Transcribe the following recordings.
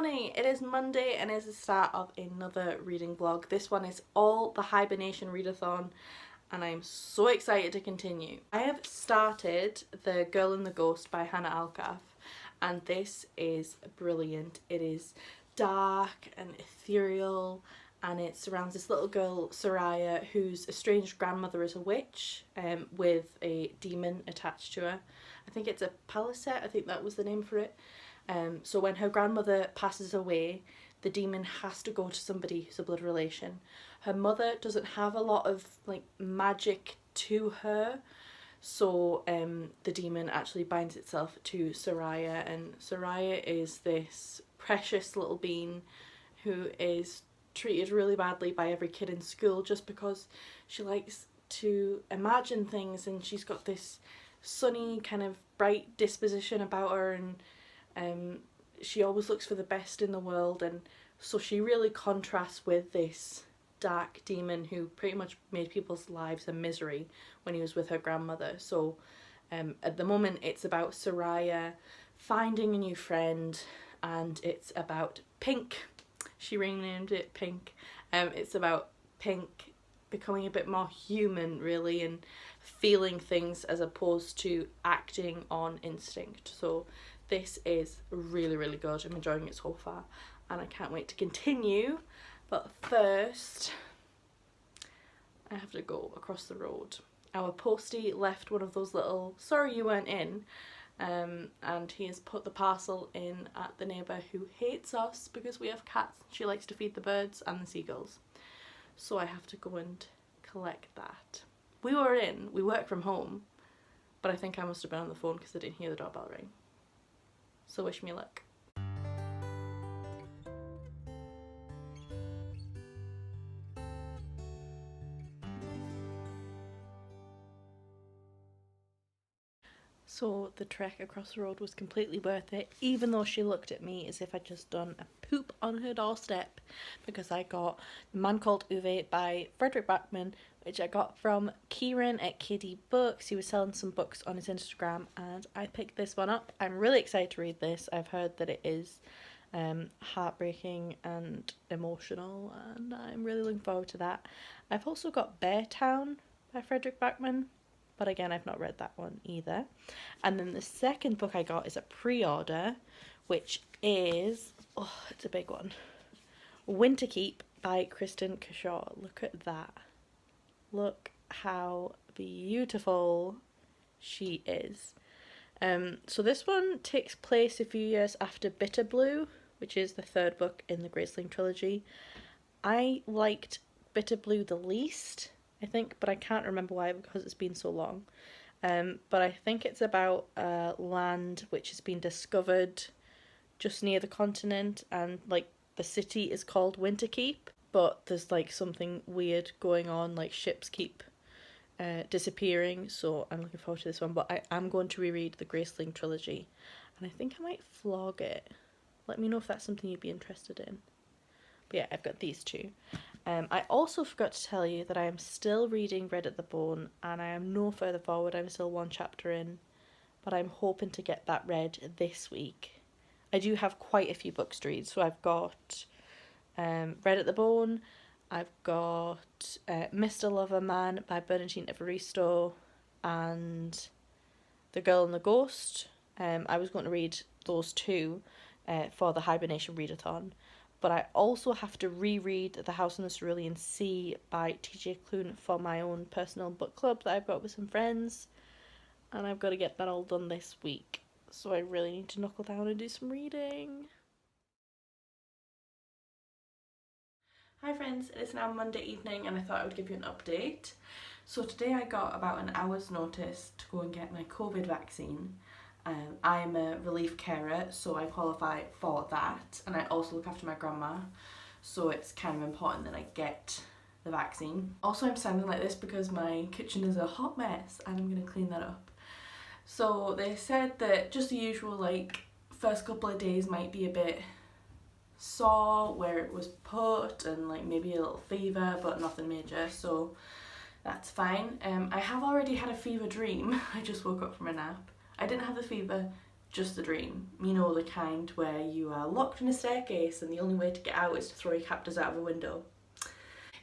morning! It is Monday and it is the start of another reading vlog. This one is all the Hibearnation readathon and I'm so excited to continue. I have started The Girl and the Ghost by Hannah Alkaf and this is brilliant. It is dark and ethereal and it surrounds this little girl, Soraya, whose estranged grandmother is a witch with a demon attached to her. I think it's a palisade, I think that was the name for it. So when her grandmother passes away, the demon has to go to somebody who's a blood relation. Her mother doesn't have a lot of like magic to her, so the demon actually binds itself to Soraya, and Soraya is this precious little being who is treated really badly by every kid in school just because she likes to imagine things, and she's got this sunny kind of bright disposition about her, and she always looks for the best in the world, and so she really contrasts with this dark demon who pretty much made people's lives a misery when he was with her grandmother. So at the moment it's about Soraya finding a new friend, and it's about Pink. She renamed it Pink. It's about Pink becoming a bit more human really, and feeling things as opposed to acting on instinct. So this is really, really good. I'm enjoying it so far and I can't wait to continue. But first, I have to go across the road. Our postie left one of those little "sorry you weren't in" and he has put the parcel in at the neighbour who hates us because we have cats. She likes to feed the birds and the seagulls. So I have to go and collect that. We work from home, but I think I must have been on the phone because I didn't hear the doorbell ring. So wish me luck. So the trek across the road was completely worth it, even though she looked at me as if I'd just done a poop on her doorstep, because I got The Man Called Uwe by Frederick Backman, which I got from Kieran at KD Books. He was selling some books on his Instagram and I picked this one up. I'm really excited to read this. I've heard that it is heartbreaking and emotional, and I'm really looking forward to that. I've also got Beartown by Frederick Backman, but again I've not read that one either. And then the second book I got is a pre-order, which is, oh, it's a big one, Winterkeep by Kristen Kershaw. Look at that. Look how beautiful she is. So this one takes place a few years after Bitter Blue, which is the third book in the Graceling trilogy. I liked Bitter Blue the least, I think, but I can't remember why because it's been so long. But I think it's about land which has been discovered just near the continent, and like the city is called Winterkeep, but there's like something weird going on, like ships keep disappearing, so I'm looking forward to this one. But I am going to reread the Graceling trilogy and I think I might vlog it. Let me know if that's something you'd be interested in. But yeah, I've got these two. I also forgot to tell you that I am still reading Read at the Bone and I am no further forward. I'm still one chapter in, but I'm hoping to get that read this week. I do have quite a few books to read, so I've got Read at the Bone, I've got Mr. Lover Man by Bernardine Evaristo, and The Girl and the Ghost. I was going to read those two for the Hibearnation readathon, but I also have to reread The House on the Cerulean Sea by TJ Klune for my own personal book club that I've got with some friends, and I've got to get that all done this week. So I really need to knuckle down and do some reading. Hi friends, it is now Monday evening and I thought I would give you an update. So today I got about an hour's notice to go and get my COVID vaccine. I am a relief carer, so I qualify for that, and I also look after my grandma, so it's kind of important that I get the vaccine. Also, I'm sounding like this because my kitchen is a hot mess and I'm going to clean that up. So they said that just the usual, like, first couple of days might be a bit sore where it was put, and like maybe a little fever, but nothing major, so that's fine. I have already had a fever dream. I just woke up from a nap. I didn't have the fever, just the dream. You know, the kind where you are locked in a staircase and the only way to get out is to throw your captors out of a window.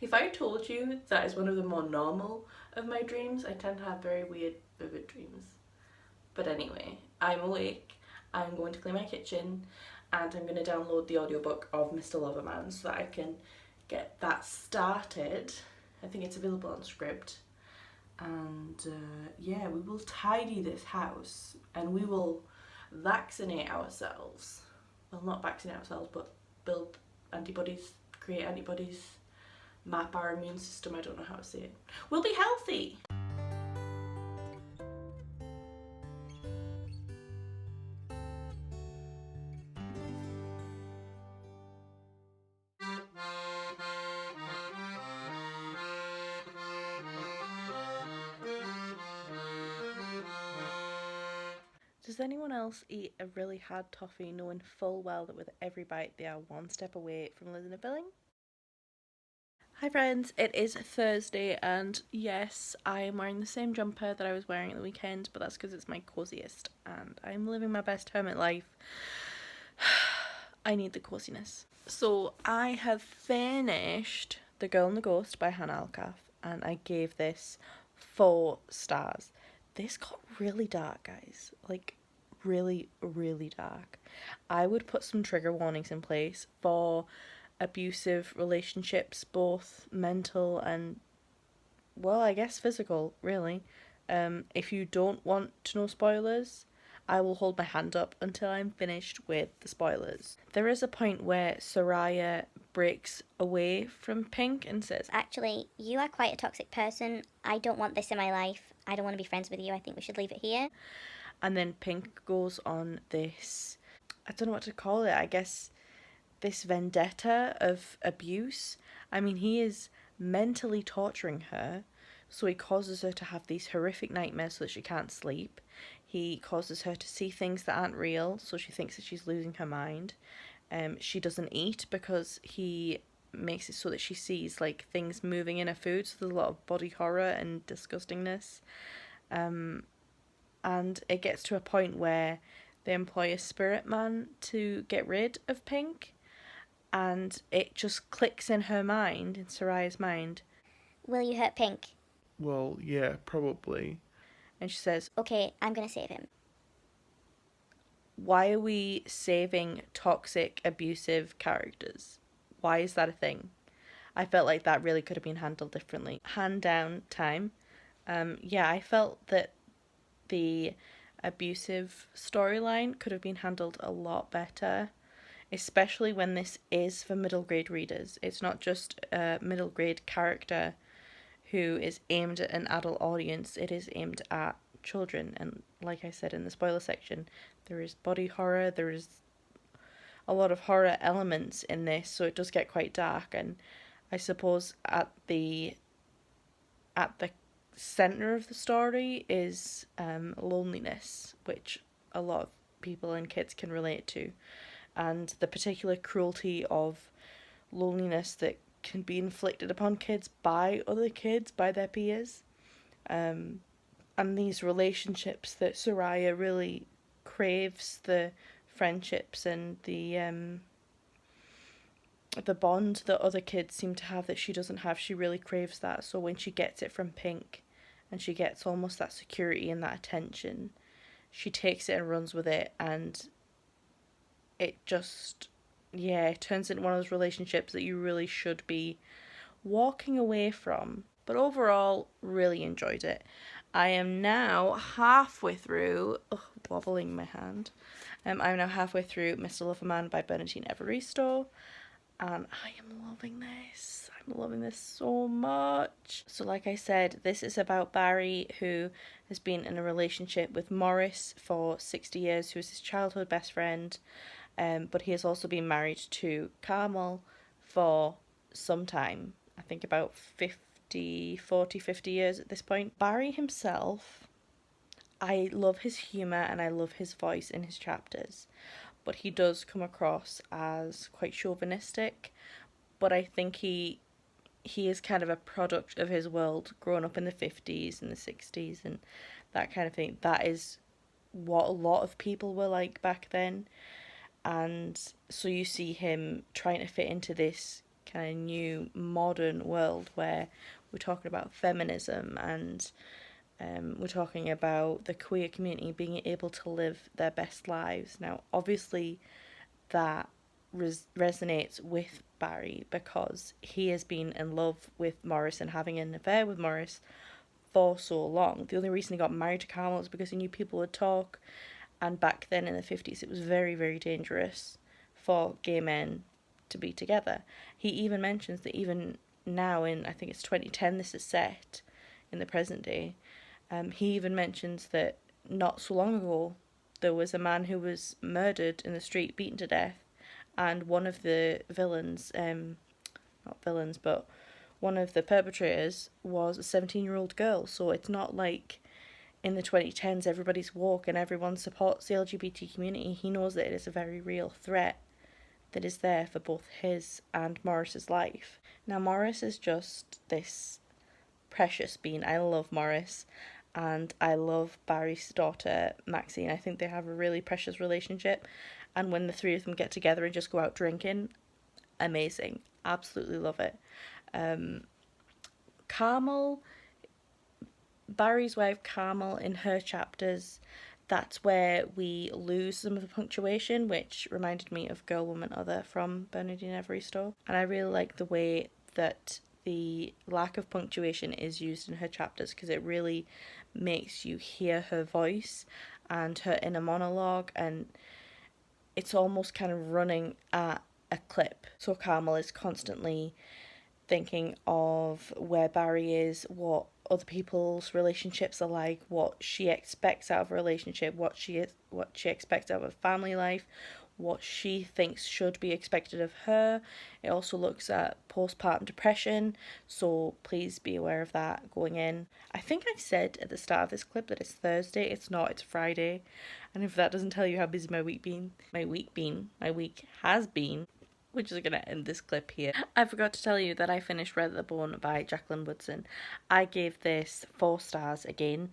If I told you that is one of the more normal of my dreams, I tend to have very weird, vivid dreams. But anyway, I'm awake, I'm going to clean my kitchen, and I'm going to download the audiobook of Mr. Loverman so that I can get that started. I think it's available on Scribd. And yeah, we will tidy this house and we will vaccinate ourselves. Well, not vaccinate ourselves, but build antibodies, create antibodies, map our immune system. I don't know how to say it. We'll be healthy. Does anyone else eat a really hard toffee knowing full well that with every bite they are one step away from losing a filling? Hi friends, it is Thursday and yes, I am wearing the same jumper that I was wearing at the weekend, but that's because it's my coziest and I'm living my best hermit life. I need the coziness. So I have finished The Girl and the Ghost by Hannah Alcaff and I gave this 4 stars. This got really dark, guys. Like, really, really dark. I would put some trigger warnings in place for abusive relationships, both mental and, well, I guess physical, really. If you don't want to know spoilers, I will hold my hand up until I'm finished with the spoilers. There is a point where Soraya breaks away from Pink and says, "Actually, you are quite a toxic person. I don't want this in my life. I don't want to be friends with you. I think we should leave it here." And then Pink goes on this, I don't know what to call it, I guess this vendetta of abuse. I mean, he is mentally torturing her, so he causes her to have these horrific nightmares so that she can't sleep. He causes her to see things that aren't real, so she thinks that she's losing her mind. She doesn't eat because he makes it so that she sees like things moving in her food, so there's a lot of body horror and disgustingness. And it gets to a point where they employ a spirit man to get rid of Pink, and it just clicks in her mind, in Soraya's mind. "Will you hurt Pink?" Well, yeah, probably. And she says, "Okay, I'm gonna save him." why are we saving toxic, abusive characters? Why is that a thing? I felt like that really could have been handled differently. Hand down time. Yeah, I felt that the abusive storyline could have been handled a lot better, especially when this is for middle grade readers. It's not just a middle grade character who is aimed at an adult audience, it is aimed at children. And like I said in the spoiler section, there is body horror, there is a lot of horror elements in this, so it does get quite dark. And I suppose at the center of the story is loneliness, which a lot of people and kids can relate to, and the particular cruelty of loneliness that can be inflicted upon kids by other kids, by their peers, and these relationships that Soraya really craves, the friendships and the bond that other kids seem to have that she doesn't have. She really craves that. So when she gets it from Pink and she gets almost that security and that attention, she takes it and runs with it, and it just, yeah, it turns into one of those relationships that you really should be walking away from. But overall, really enjoyed it. I am now halfway through, wobbling my hand. I'm now halfway through Mr. Loverman by Bernardine Evaristo, and I am loving this. I'm loving this so much. So like I said, this is about Barry, who has been in a relationship with Morris for 60 years, who is his childhood best friend, but he has also been married to Carmel for some time. I think about 50 years at this point. Barry himself, I love his humour and I love his voice in his chapters, but he does come across as quite chauvinistic. But I think he is kind of a product of his world, growing up in the 50s and the 60s and that kind of thing. That is what a lot of people were like back then. And so you see him trying to fit into this kind of new modern world where we're talking about feminism, and we're talking about the queer community being able to live their best lives. Now, obviously, that resonates with Barry because he has been in love with Morris and having an affair with Morris for so long. The only reason he got married to Carmel is because he knew people would talk, and back then in the 50s it was very, very dangerous for gay men to be together. He even mentions that even now, in I think it's 2010, this is set in the present day. He even mentions that not so long ago there was a man who was murdered in the street, beaten to death, and one of the villains, not villains, but one of the perpetrators was a 17-year-old girl. So it's not like in the 2010s everybody's woke and everyone supports the LGBT community. He knows that it is a very real threat that is there for both his and Morris's life. Now, Morris is just this precious being. I love Morris, and I love Barry's daughter, Maxine. I think they have a really precious relationship, and when the three of them get together and just go out drinking, amazing. Absolutely love it. Carmel, Barry's wife Carmel, in her chapters, that's where we lose some of the punctuation, which reminded me of Girl, Woman, Other from Bernardine Evaristo. And I really like the way that the lack of punctuation is used in her chapters, because it really makes you hear her voice and her inner monologue, and it's almost kind of running at a clip. So Carmel is constantly thinking of where Barry is, what other people's relationships are like, what she expects out of a relationship, what she expects out of a family life, what she thinks should be expected of her. It also looks at postpartum depression, so please be aware of that going in. I think I said at the start of this clip that it's Thursday. It's not, it's Friday. And if that doesn't tell you how busy my week has been, we're just going to end this clip here. I forgot to tell you that I finished Readathon by Jacqueline Woodson. I gave this 4 stars again,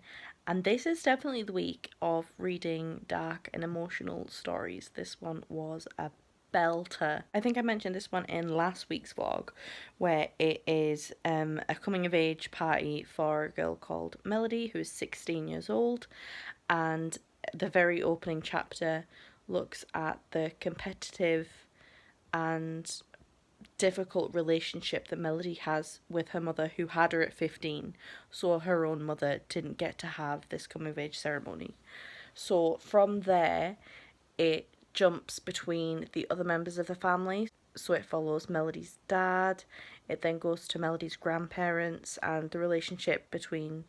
and this is definitely the week of reading dark and emotional stories. This one was a belter. I think I mentioned this one in last week's vlog, where it is a coming of age party for a girl called Melody, who is 16 years old, and the very opening chapter looks at the competitive and difficult relationship that Melody has with her mother, who had her at 15, so her own mother didn't get to have this coming of age ceremony. So from there it jumps between the other members of the family, so it follows Melody's dad, it then goes to Melody's grandparents, and the relationship between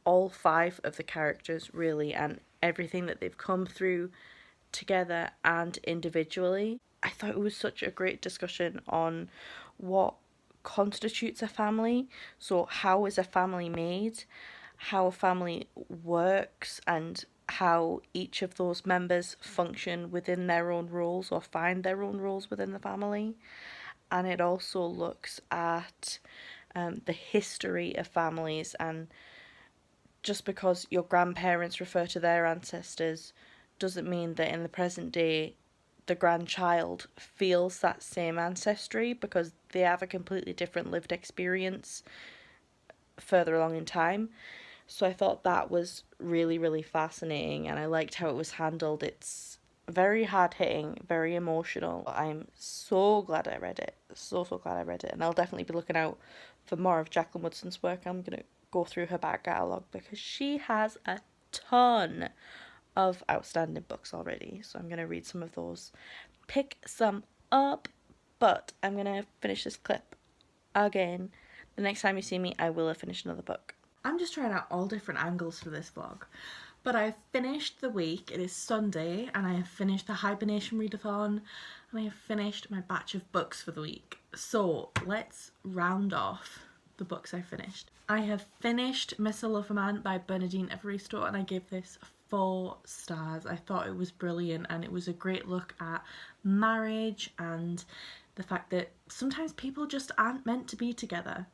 all 5 of the characters really, and everything that they've come through together and individually. I thought it was such a great discussion on what constitutes a family. So how is a family made, how a family works, and how each of those members function within their own roles or find their own roles within the family. And it also looks at the history of families, and just because your grandparents refer to their ancestors doesn't mean that in the present day the grandchild feels that same ancestry, because they have a completely different lived experience further along in time. So I thought that was really, really fascinating, and I liked how it was handled. It's very hard-hitting, very emotional. I'm so glad I read it. So glad I read it. And I'll definitely be looking out for more of Jacqueline Woodson's work. I'm going to go through her back catalogue because she has a ton of outstanding books already, so I'm going to read some of those, pick some up, but I'm going to finish this clip again. The next time you see me, I will have finished another book. I'm just trying out all different angles for this vlog, but I've finished the week. It is Sunday, and I have finished the Hibearnation readathon, and I have finished my batch of books for the week. So let's round off the books I finished. I have finished Miss a Lover Man by Bernardine Evaristo, and I gave this 4 stars. I thought it was brilliant, and it was a great look at marriage and the fact that sometimes people just aren't meant to be together.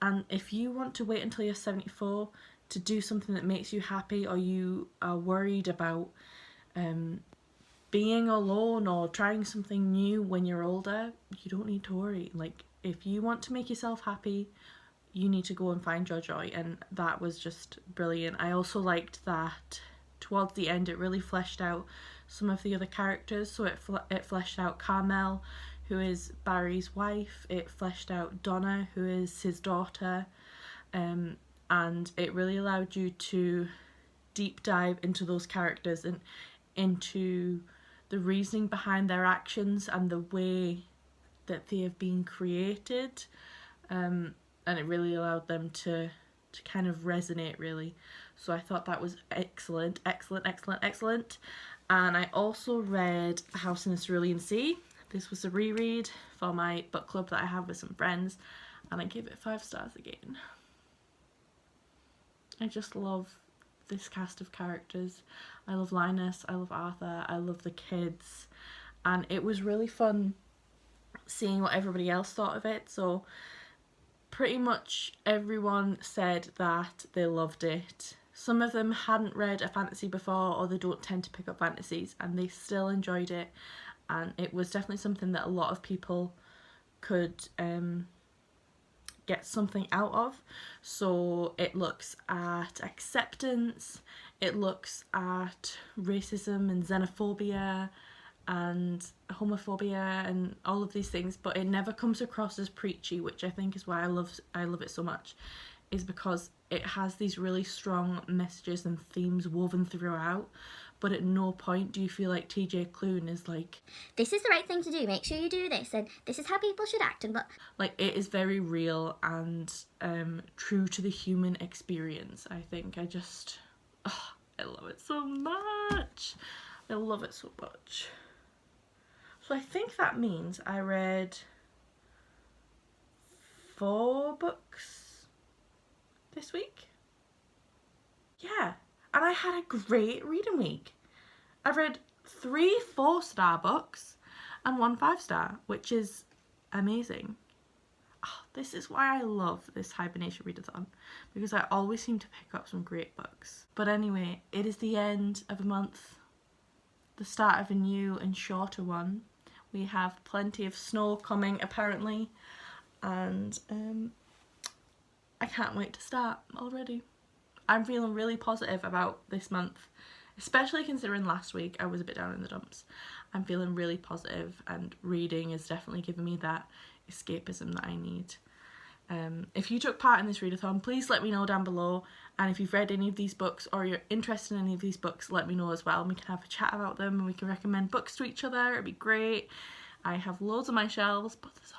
And if you want to wait until you're 74 to do something that makes you happy, or you are worried about being alone or trying something new when you're older, you don't need to worry. Like, if you want to make yourself happy, you need to go and find your joy, and that was just brilliant. I also liked that towards the end it really fleshed out some of the other characters. So it fleshed out Carmel, who is Barry's wife. It fleshed out Donna, who is his daughter, and it really allowed you to deep dive into those characters and into the reasoning behind their actions and the way that they have been created, and it really allowed them to kind of resonate, really. So I thought that was excellent. And I also read A House in the Cerulean Sea. This was a reread for my book club that I have with some friends, and I gave it 5 stars again. I just love this cast of characters. I love Linus, I love Arthur, I love the kids, and it was really fun seeing what everybody else thought of it. So pretty much everyone said that they loved it. Some of them hadn't read a fantasy before, or they don't tend to pick up fantasies, and they still enjoyed it, and it was definitely something that a lot of people could get something out of. So it looks at acceptance, it looks at racism and xenophobia and homophobia and all of these things, but it never comes across as preachy, which I think is why I love it so much, is because it has these really strong messages and themes woven throughout, but at no point do you feel like TJ Klune is like, this is the right thing to do, make sure you do this, and this is how people should act, and like, it is very real and true to the human experience. I think I love it so much. I love it so much. So I think that means I read 4 books this week. Yeah, and I had a great reading week. I read 3 4-star books and 1 5-star, which is amazing. Oh, this is why I love this Hibearnation readathon, because I always seem to pick up some great books. But anyway, it is the end of a month, the start of a new and shorter one. We have plenty of snow coming apparently, and I can't wait to start already. I'm feeling really positive about this month, especially considering last week I was a bit down in the dumps. I'm feeling really positive, and reading is definitely giving me that escapism that I need. If you took part in this readathon, please let me know down below, and if you've read any of these books or you're interested in any of these books, let me know as well, and we can have a chat about them and we can recommend books to each other. It'd be great. I have loads on my shelves, but there's